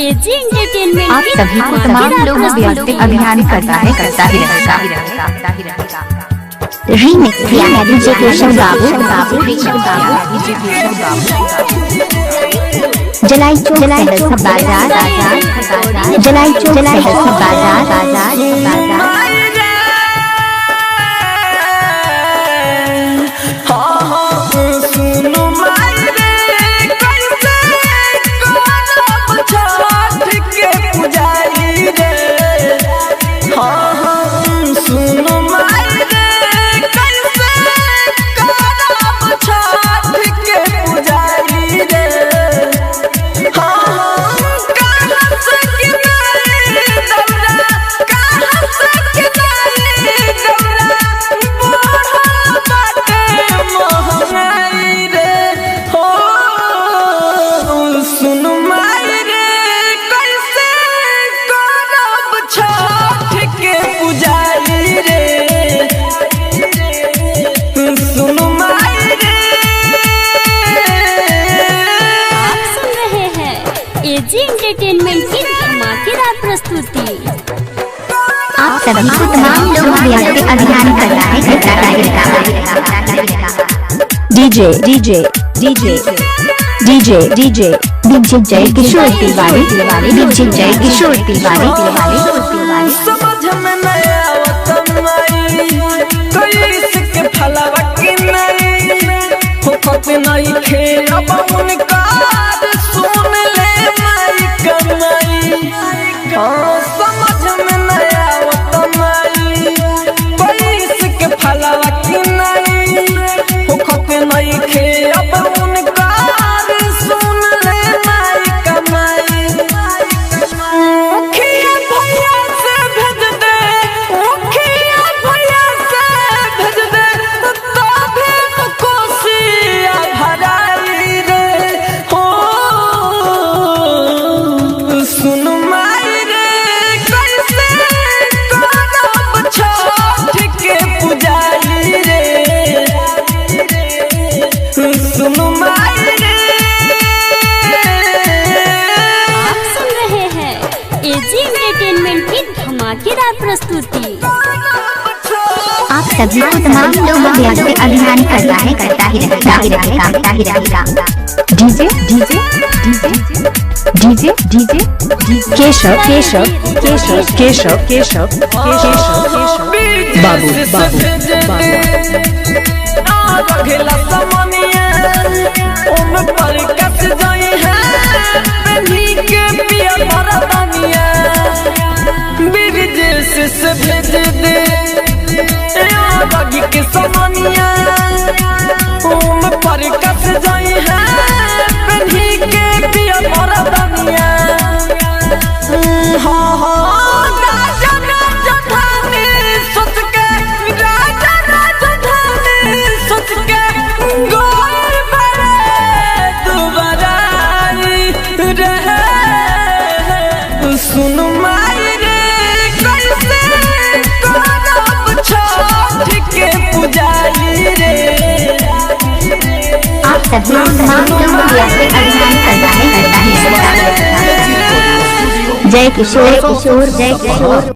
AG entertainment आप सभी को तमाम लोगों व्यवस्थित अभियान करता ही रहेगा। रीमिक्स किया है डीजे केशव बाबू। जलाई चौक बाजार जलाई चौक बाजार एजी एंटरटेनमेंट की धमाकेदार प्रस्तुति। आप सभी को तमाम लोगों व्यवस्थित अभियान करता है डीजे जय किशोर तिवारी समझ में नहीं आवत माई कोई इसके फलवा की नहीं होकत नहीं खेला बाउन का सुन ले माई कमाई। समझ में नहीं आवत माई कोई इसके फलवा की नहीं होकत नहीं खेला बाउन का सुन ले माई कमाई। एजी एंटरटेनमेंट की धमाकेदार प्रस्तुति। आप सभी को तमाम लोगों व्यवस्थित अभियान करता ही रहेगा डीजे केशव बाबू से भेज दे बागी के समनिया ओम पर कस जाई है पन्ही के पिया मोरा दनिया। राजा धानी सोच के गोल बड़े दोबारा रहे सुन माई आप सभी तमाम लोगों व्यवस्थित अभियान करता है जय किशोर